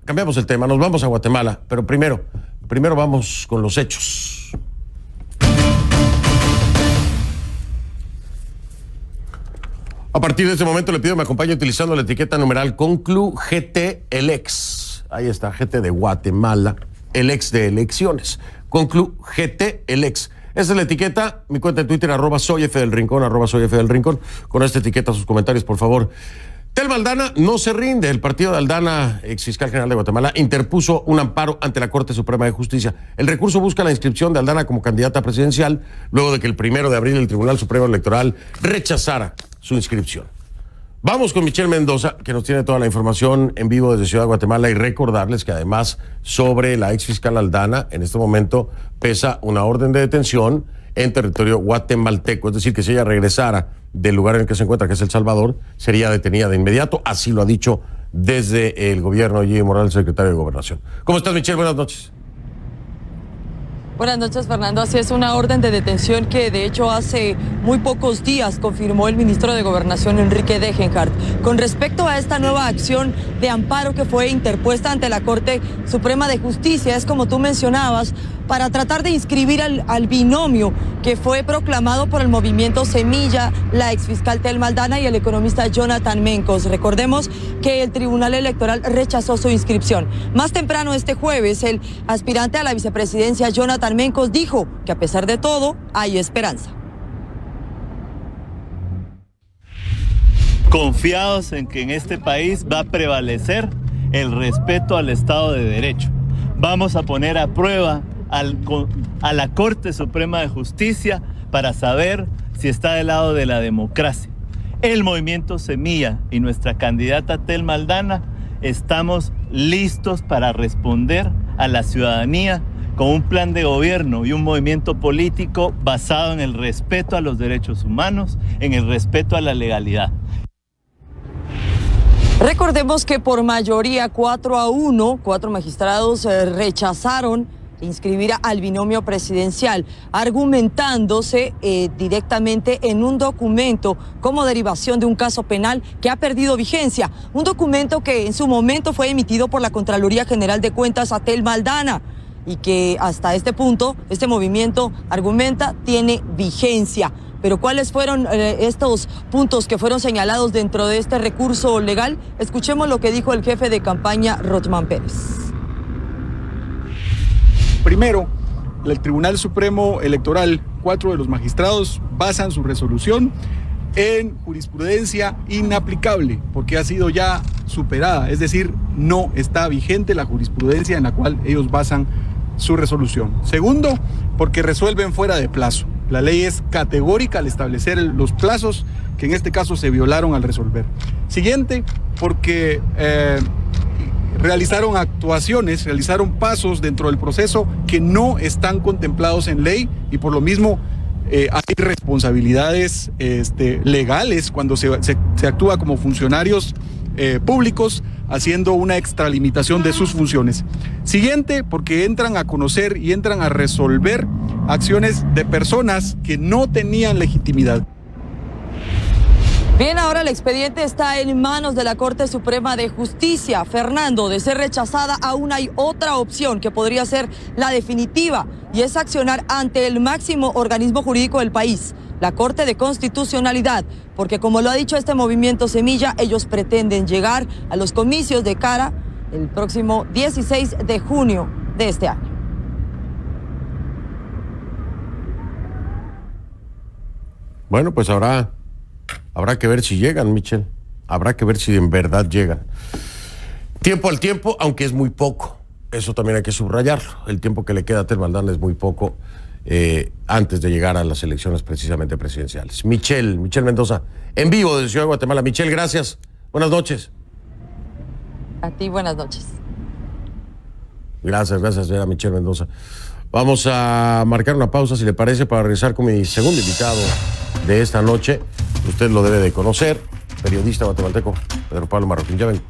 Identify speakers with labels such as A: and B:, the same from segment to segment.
A: cambiamos el tema, nos vamos a Guatemala, pero primero vamos con los hechos. A partir de este momento le pido que me acompañe utilizando la etiqueta numeral Conclu GT el ex. Ahí está, GT de Guatemala, el ex de elecciones. Conclu GT el ex. Esa es la etiqueta, mi cuenta de Twitter, @soyfdelrincón, @soyfdelrincón. Con esta etiqueta sus comentarios, por favor. Telma Aldana no se rinde. El partido de Aldana, ex fiscal general de Guatemala, interpuso un amparo ante la Corte Suprema de Justicia. El recurso busca la inscripción de Aldana como candidata presidencial, luego de que el 1 de abril el Tribunal Supremo Electoral rechazara su inscripción. Vamos con Michelle Mendoza, que nos tiene toda la información en vivo desde Ciudad de Guatemala, y recordarles que además sobre la ex fiscal Aldana, en este momento pesa una orden de detención en territorio guatemalteco, es decir, que si ella regresara del lugar en el que se encuentra, que es El Salvador, sería detenida de inmediato. Así lo ha dicho desde el gobierno Jimmy Morales, secretario de Gobernación. ¿Cómo estás, Michelle? Buenas noches.
B: Buenas noches, Fernando. Así es, una orden de detención que de hecho hace muy pocos días confirmó el ministro de Gobernación, Enrique Degenhardt. Con respecto a esta nueva acción de amparo que fue interpuesta ante la Corte Suprema de Justicia, es como tú mencionabas, para tratar de inscribir al binomio que fue proclamado por el movimiento Semilla, la exfiscal Telma Aldana y el economista Jonathan Mencos. Recordemos que el Tribunal Electoral rechazó su inscripción. Más temprano este jueves, el aspirante a la vicepresidencia, Jonathan Mencos, dijo que a pesar de todo hay esperanza.
C: Confiados en que en este país va a prevalecer el respeto al Estado de Derecho. Vamos a poner a prueba a la Corte Suprema de Justicia para saber si está del lado de la democracia. El movimiento Semilla y nuestra candidata Telma Aldana estamos listos para responder a la ciudadanía con un plan de gobierno y un movimiento político basado en el respeto a los derechos humanos, en el respeto a la legalidad.
B: Recordemos que por mayoría 4-1, 4 magistrados rechazaron inscribir al binomio presidencial, argumentándose directamente en un documento como derivación de un caso penal que ha perdido vigencia, un documento que en su momento fue emitido por la Contraloría General de Cuentas a Telma Aldana y que hasta este punto, este movimiento argumenta, tiene vigencia. Pero ¿cuáles fueron estos puntos que fueron señalados dentro de este recurso legal? Escuchemos lo que dijo el jefe de campaña, Rothman Pérez.
D: Primero, el Tribunal Supremo Electoral, 4 de los magistrados basan su resolución en jurisprudencia inaplicable, porque ha sido ya superada, es decir, no está vigente la jurisprudencia en la cual ellos basan su resolución. Segundo, porque resuelven fuera de plazo. La ley es categórica al establecer los plazos que en este caso se violaron al resolver. Siguiente, porque realizaron actuaciones, realizaron pasos dentro del proceso que no están contemplados en ley y por lo mismo hay responsabilidades legales cuando se actúa como funcionarios públicos haciendo una extralimitación de sus funciones. Siguiente, porque entran a conocer y entran a resolver acciones de personas que no tenían legitimidad.
B: Bien, ahora el expediente está en manos de la Corte Suprema de Justicia. Fernando, de ser rechazada, aún hay otra opción que podría ser la definitiva, y es accionar ante el máximo organismo jurídico del país, la Corte de Constitucionalidad, porque como lo ha dicho este movimiento Semilla, ellos pretenden llegar a los comicios de cara el próximo 16 de junio de este año.
A: Bueno, pues habrá que ver si llegan, Michelle. Habrá que ver si en verdad llegan. Tiempo al tiempo, aunque es muy poco. Eso también hay que subrayarlo. El tiempo que le queda a Telma Aldana es muy poco antes de llegar a las elecciones precisamente presidenciales. Michelle Mendoza, en vivo desde Ciudad de Guatemala. Michelle, gracias. Buenas noches.
B: A ti, buenas noches.
A: Gracias, señora Michelle Mendoza. Vamos a marcar una pausa, si le parece, para regresar con mi segundo invitado de esta noche. Usted lo debe de conocer, periodista guatemalteco, Pedro Pablo Marroquín. Ya ven.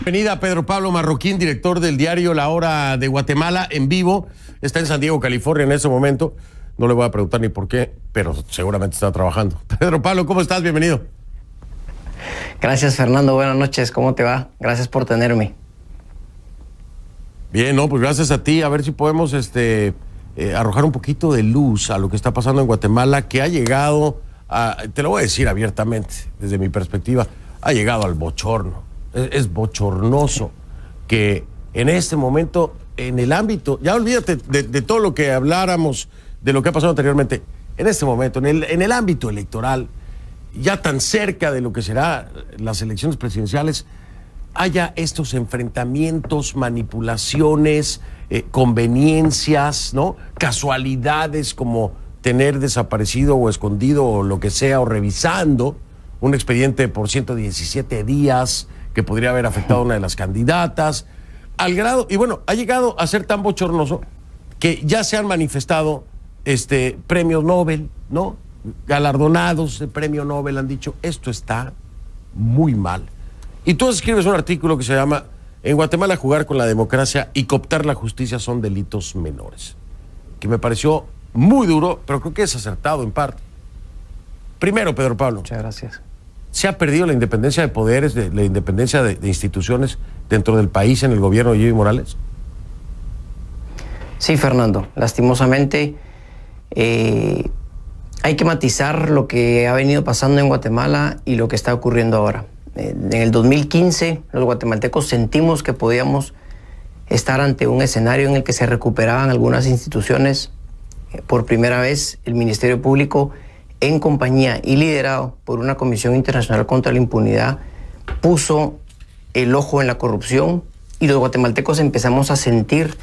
A: Bienvenida, Pedro Pablo Marroquín, director del diario La Hora de Guatemala, en vivo. Está en San Diego, California, en este momento. No le voy a preguntar ni por qué, pero seguramente está trabajando. Pedro Pablo, ¿cómo estás? Bienvenido.
E: Gracias, Fernando. Buenas noches. ¿Cómo te va? Gracias por tenerme.
A: Bien, no, pues gracias a ti. A ver si podemos arrojar un poquito de luz a lo que está pasando en Guatemala, que ha llegado te lo voy a decir abiertamente, desde mi perspectiva, ha llegado al bochorno. Es bochornoso que en este momento, en el ámbito, ya olvídate de todo lo que habláramos, de lo que ha pasado anteriormente, en este momento, en el ámbito electoral, ya tan cerca de lo que será las elecciones presidenciales, haya estos enfrentamientos, manipulaciones, conveniencias, ¿no? Casualidades como tener desaparecido o escondido o lo que sea, o revisando un expediente por 117 días que podría haber afectado a una de las candidatas, al grado, y bueno, ha llegado a ser tan bochornoso que ya se han manifestado premios Nobel, ¿no? Galardonados de premio Nobel han dicho, esto está muy mal. Y tú escribes un artículo que se llama En Guatemala jugar con la democracia y cooptar la justicia son delitos menores, que me pareció muy duro, pero creo que es acertado en parte. Primero, Pedro Pablo.
E: Muchas gracias.
A: ¿Se ha perdido la independencia de poderes, la independencia de instituciones dentro del país en el gobierno de Jimmy Morales?
E: Sí, Fernando. Lastimosamente, hay que matizar lo que ha venido pasando en Guatemala y lo que está ocurriendo ahora. En el 2015, los guatemaltecos sentimos que podíamos estar ante un escenario en el que se recuperaban algunas instituciones. Por primera vez, el Ministerio Público, en compañía y liderado por una Comisión Internacional contra la Impunidad, puso el ojo en la corrupción y los guatemaltecos empezamos a sentir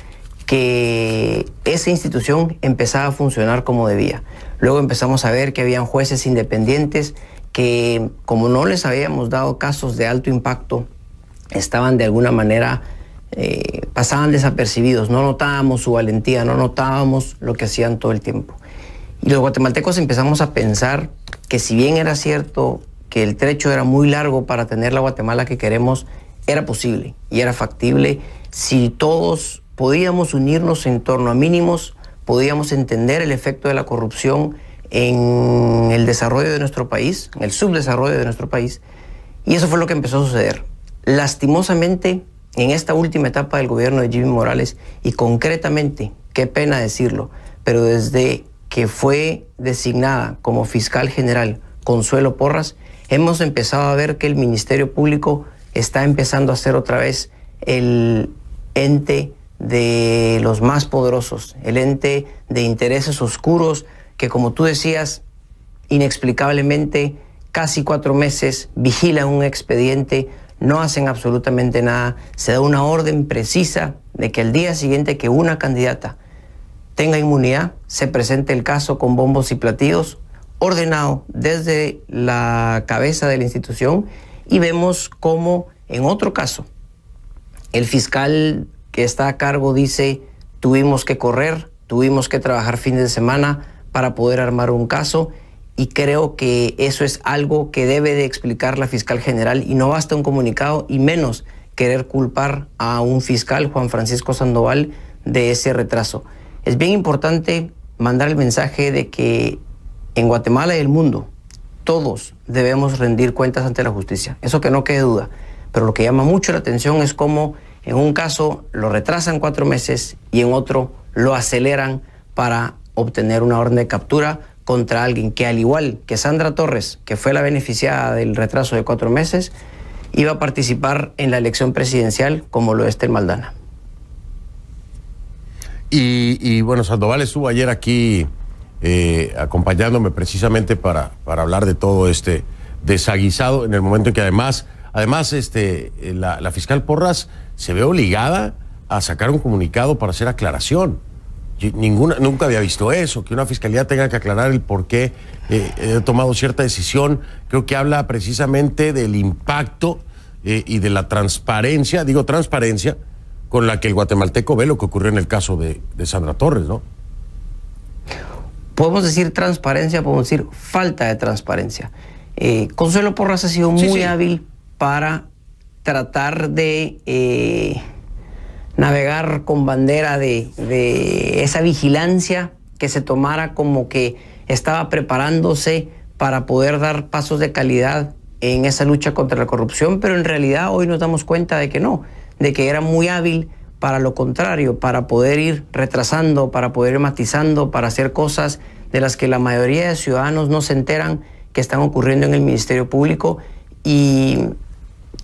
E: que esa institución empezaba a funcionar como debía. Luego empezamos a ver que habían jueces independientes que, como no les habíamos dado casos de alto impacto, estaban de alguna manera, pasaban desapercibidos, no notábamos su valentía, no notábamos lo que hacían todo el tiempo. Y los guatemaltecos empezamos a pensar que si bien era cierto que el trecho era muy largo para tener la Guatemala que queremos, era posible y era factible si todos podíamos unirnos en torno a mínimos, podíamos entender el efecto de la corrupción en el desarrollo de nuestro país, en el subdesarrollo de nuestro país, y eso fue lo que empezó a suceder. Lastimosamente, en esta última etapa del gobierno de Jimmy Morales, y concretamente, qué pena decirlo, pero desde que fue designada como fiscal general Consuelo Porras, hemos empezado a ver que el Ministerio Público está empezando a ser otra vez el ente de los más poderosos, el ente de intereses oscuros que, como tú decías, inexplicablemente, casi 4 meses vigilan un expediente, no hacen absolutamente nada, se da una orden precisa de que al día siguiente que una candidata tenga inmunidad, se presente el caso con bombos y platillos, ordenado desde la cabeza de la institución, y vemos cómo en otro caso el fiscal que está a cargo dice: tuvimos que correr, tuvimos que trabajar fines de semana para poder armar un caso, y creo que eso es algo que debe de explicar la fiscal general, y no basta un comunicado y menos querer culpar a un fiscal, Juan Francisco Sandoval, de ese retraso. Es bien importante mandar el mensaje de que en Guatemala y el mundo todos debemos rendir cuentas ante la justicia, eso que no quede duda, pero lo que llama mucho la atención es cómo en un caso lo retrasan 4 meses y en otro lo aceleran para obtener una orden de captura contra alguien que, al igual que Sandra Torres, que fue la beneficiada del retraso de 4 meses, iba a participar en la elección presidencial como lo es Tel Maldana.
A: Y bueno, Sandoval estuvo ayer aquí acompañándome precisamente para hablar de todo este desaguisado, en el momento en que además la fiscal Porras se ve obligada a sacar un comunicado para hacer aclaración. Nunca había visto eso, que una fiscalía tenga que aclarar el por qué he tomado cierta decisión. Creo que habla precisamente del impacto y de la transparencia, digo transparencia, con la que el guatemalteco ve lo que ocurrió en el caso de Sandra Torres, ¿no?
E: Podemos decir transparencia, podemos decir falta de transparencia. Consuelo Porras ha sido muy hábil para tratar de navegar con bandera de esa vigilancia que se tomara como que estaba preparándose para poder dar pasos de calidad en esa lucha contra la corrupción, pero en realidad hoy nos damos cuenta de que no, de que era muy hábil para lo contrario, para poder ir retrasando, para poder ir matizando, para hacer cosas de las que la mayoría de ciudadanos no se enteran que están ocurriendo en el Ministerio Público. Y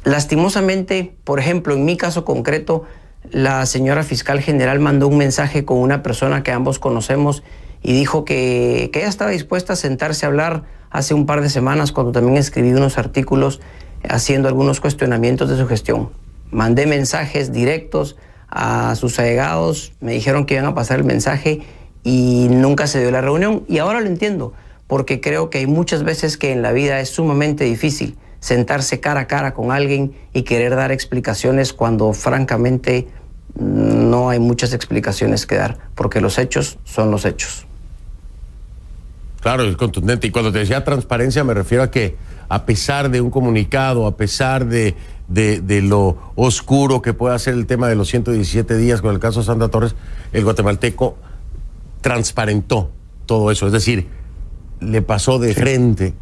E: lastimosamente, por ejemplo, en mi caso concreto, la señora fiscal general mandó un mensaje con una persona que ambos conocemos y dijo que ella estaba dispuesta a sentarse a hablar hace un par de semanas, cuando también escribí unos artículos haciendo algunos cuestionamientos de su gestión. Mandé mensajes directos a sus allegados, me dijeron que iban a pasar el mensaje y nunca se dio la reunión. Y ahora lo entiendo, porque creo que hay muchas veces que en la vida es sumamente difícil sentarse cara a cara con alguien y querer dar explicaciones cuando francamente no hay muchas explicaciones que dar, porque los hechos son los hechos.
A: Claro, es contundente. Y cuando te decía transparencia me refiero a que a pesar de un comunicado, a pesar de lo oscuro que puede ser el tema de los 117 días con el caso de Sandra Torres, el guatemalteco transparentó todo eso. Es decir, le pasó de frente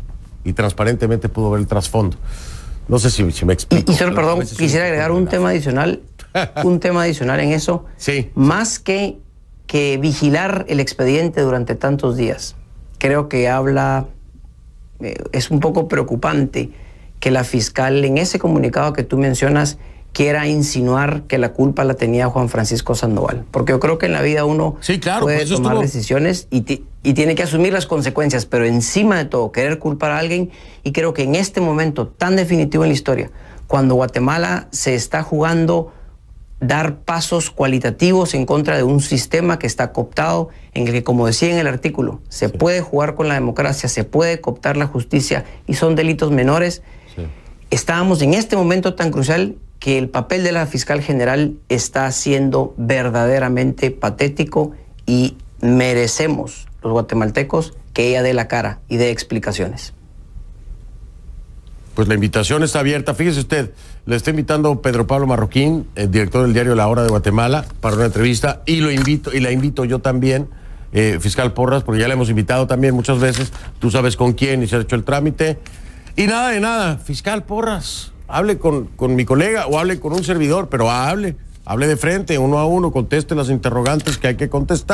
A: y transparentemente pudo ver el trasfondo. No sé si me explico.
E: Y solo, perdón, quisiera agregar un tema adicional en eso.
A: Sí.
E: Más que vigilar el expediente durante tantos días, creo que es un poco preocupante que la fiscal en ese comunicado que tú mencionas quiera insinuar que la culpa la tenía Juan Francisco Sandoval. Porque yo creo que en la vida uno puede tomar decisiones y tiene que asumir las consecuencias, pero encima de todo querer culpar a alguien. Y creo que en este momento tan definitivo en la historia, cuando Guatemala se está jugando dar pasos cualitativos en contra de un sistema que está cooptado, en el que, como decía en el artículo, se puede jugar con la democracia, se puede cooptar la justicia y son delitos menores. Estábamos en este momento tan crucial que el papel de la fiscal general está siendo verdaderamente patético y merecemos, los guatemaltecos, que ella dé la cara y dé explicaciones.
A: Pues la invitación está abierta. Fíjese usted, le está invitando Pedro Pablo Marroquín, el director del diario La Hora de Guatemala, para una entrevista, y la invito yo también, fiscal Porras, porque ya le hemos invitado también muchas veces, tú sabes con quién y se ha hecho el trámite. Y nada de nada, fiscal Porras, hable con mi colega o hable con un servidor, pero hable de frente, uno a uno, conteste las interrogantes que hay que contestar.